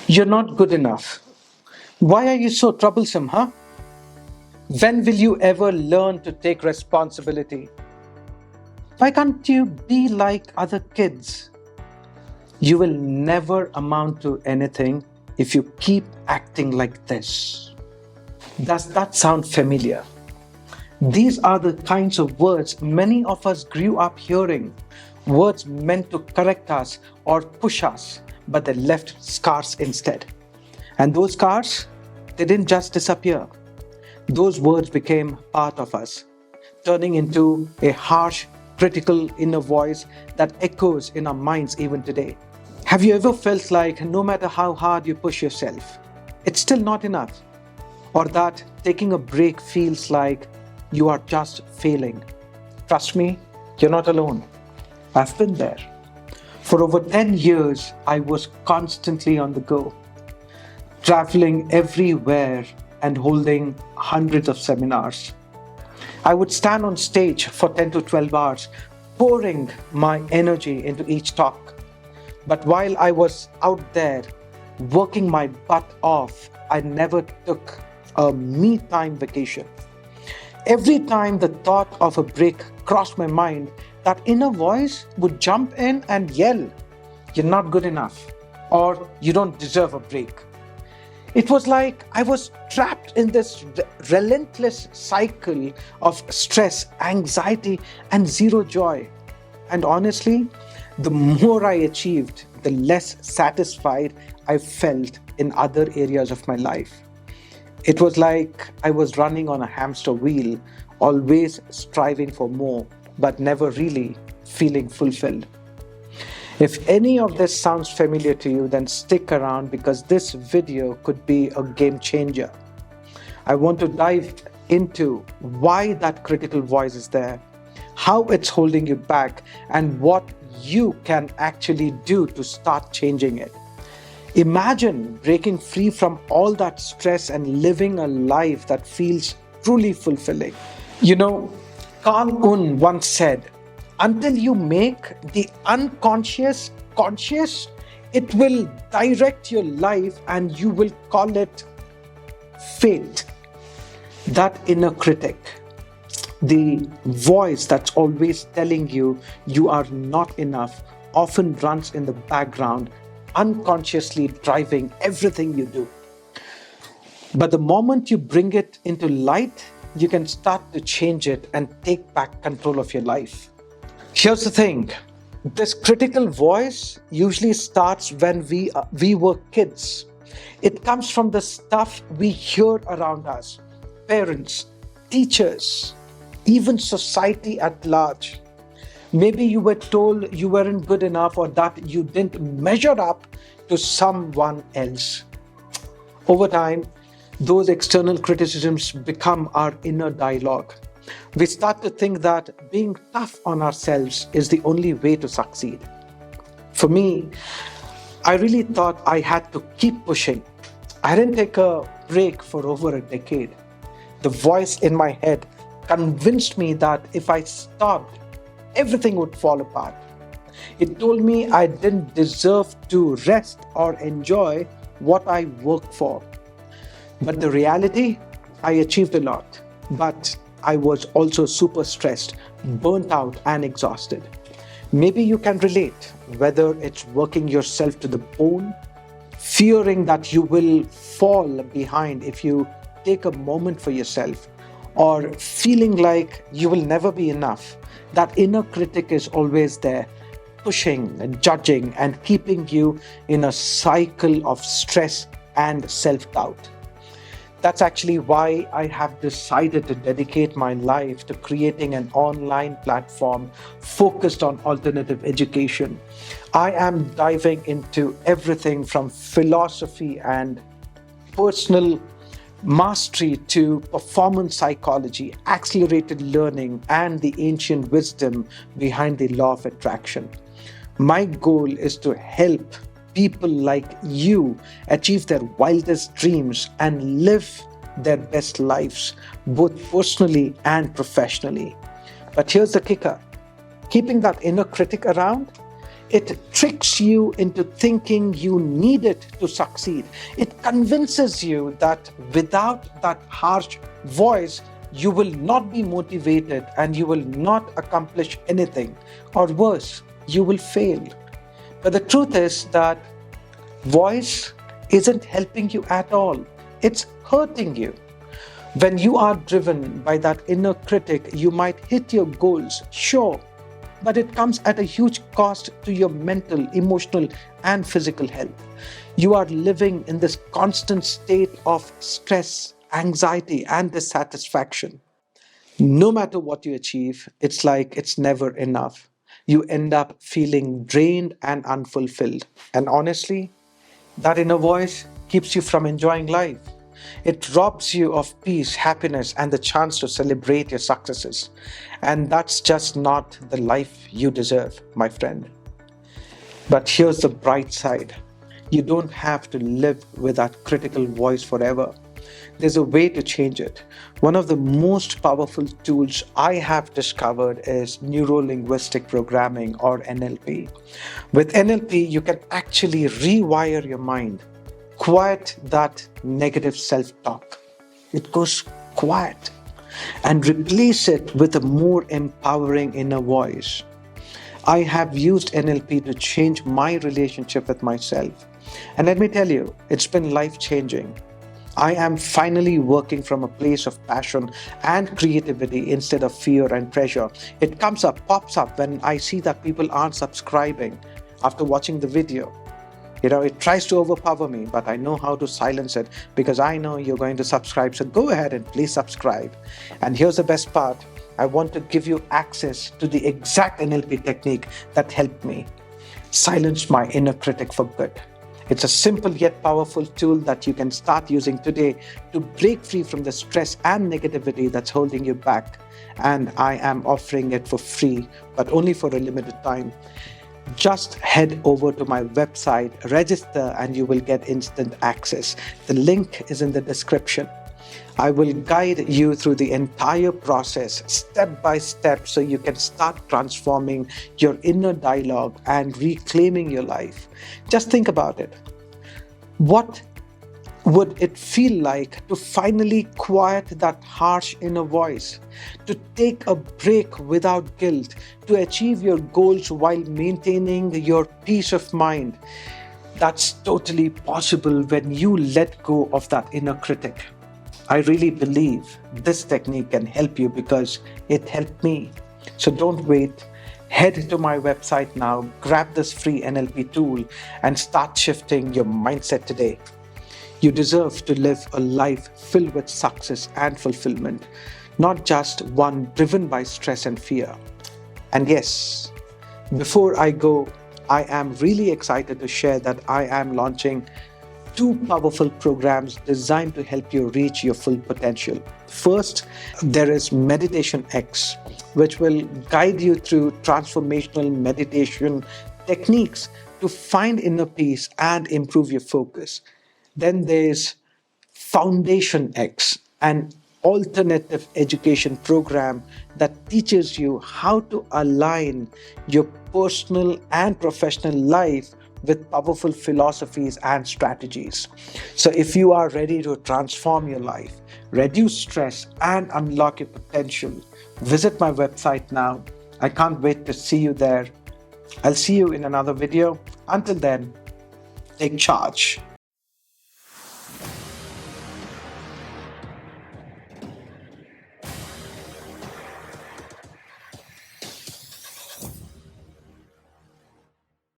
You're not good enough. Why are you so troublesome, huh? When will you ever learn to take responsibility? Why can't you be like other kids? You will never amount to anything if you keep acting like this. Does that sound familiar? These are the kinds of words many of us grew up hearing. Words meant to correct us or push us, but they left scars instead. And those scars, they didn't just disappear. Those words became part of us, turning into a harsh, critical inner voice that echoes in our minds even today. Have you ever felt like no matter how hard you push yourself, it's still not enough? Or that taking a break feels like you are just failing? Trust me, you're not alone. I've been there. For over 10 years, I was constantly on the go, traveling everywhere and holding hundreds of seminars. I would stand on stage for 10 to 12 hours, pouring my energy into each talk. But while I was out there working my butt off, I never took a me-time vacation. Every time the thought of a break crossed my mind, that inner voice would jump in and yell, "You're not good enough," or "You don't deserve a break." It was like I was trapped in this relentless cycle of stress, anxiety, and zero joy. And honestly, the more I achieved, the less satisfied I felt in other areas of my life. It was like I was running on a hamster wheel, always striving for more, but never really feeling fulfilled. If any of this sounds familiar to you, then stick around because this video could be a game changer. I want to dive into why that critical voice is there, how it's holding you back, and what you can actually do to start changing it. Imagine breaking free from all that stress and living a life that feels truly fulfilling. You know, Carl Un once said, "Until you make the unconscious conscious, it will direct your life and you will call it fate." That inner critic, the voice that's always telling you you are not enough, often runs in the background, unconsciously driving everything you do. But the moment you bring it into light, you can start to change it and take back control of your life. Here's the thing. This critical voice usually starts when we were kids. It comes from the stuff we hear around us, parents, teachers, even society at large. Maybe you were told you weren't good enough or that you didn't measure up to someone else. Over time, those external criticisms become our inner dialogue. We start to think that being tough on ourselves is the only way to succeed. For me, I really thought I had to keep pushing. I didn't take a break for over a decade. The voice in my head convinced me that if I stopped, everything would fall apart. It told me I didn't deserve to rest or enjoy what I worked for. But the reality, I achieved a lot. But I was also super stressed, burnt out, and exhausted. Maybe you can relate, whether it's working yourself to the bone, fearing that you will fall behind if you take a moment for yourself, or feeling like you will never be enough. That inner critic is always there, pushing and judging and keeping you in a cycle of stress and self-doubt. That's actually why I have decided to dedicate my life to creating an online platform focused on alternative education. I am diving into everything from philosophy and personal mastery to performance psychology, accelerated learning, and the ancient wisdom behind the law of attraction. My goal is to help people like you achieve their wildest dreams and live their best lives, both personally and professionally. But here's the kicker. Keeping that inner critic around, It tricks you into thinking you need it to succeed. It convinces you that without that harsh voice, you will not be motivated and you will not accomplish anything. Or worse, you will fail. But the truth is that voice isn't helping you at all. It's hurting you. When you are driven by that inner critic, you might hit your goals, sure, but it comes at a huge cost to your mental, emotional, and physical health. You are living in this constant state of stress, anxiety, and dissatisfaction. No matter what you achieve, it's like it's never enough. You end up feeling drained and unfulfilled. And honestly, that inner voice keeps you from enjoying life. It robs you of peace, happiness, and the chance to celebrate your successes. And that's just not the life you deserve, my friend. But here's the bright side: you don't have to live with that critical voice forever. There's a way to change it. One of the most powerful tools I have discovered is Neuro-Linguistic Programming, or NLP. With NLP, you can actually rewire your mind, quiet that negative self-talk. It goes quiet, and replace it with a more empowering inner voice. I have used NLP to change my relationship with myself. And let me tell you, it's been life-changing. I am finally working from a place of passion and creativity instead of fear and pressure. It pops up when I see that people aren't subscribing after watching the video. It tries to overpower me, but I know how to silence it because I know you're going to subscribe. So go ahead and please subscribe. And here's the best part. I want to give you access to the exact NLP technique that helped me silence my inner critic for good. It's a simple yet powerful tool that you can start using today to break free from the stress and negativity that's holding you back. And I am offering it for free, but only for a limited time. Just head over to my website, register, and you will get instant access. The link is in the description. I will guide you through the entire process, step by step, so you can start transforming your inner dialogue and reclaiming your life. Just think about it. What would it feel like to finally quiet that harsh inner voice, to take a break without guilt, to achieve your goals while maintaining your peace of mind? That's totally possible when you let go of that inner critic. I really believe this technique can help you because it helped me. So don't wait. Head to my website now, grab this free NLP tool, and start shifting your mindset today. You deserve to live a life filled with success and fulfillment, not just one driven by stress and fear. And yes, before I go, I am really excited to share that I am launching 2 powerful programs designed to help you reach your full potential. First, there is MeditationX, which will guide you through transformational meditation techniques to find inner peace and improve your focus. Then there's FoundationX, an alternative education program that teaches you how to align your personal and professional life with powerful philosophies and strategies. So if you are ready to transform your life, reduce stress, and unlock your potential, visit my website now. I can't wait to see you there. I'll see you in another video. Until then, take charge.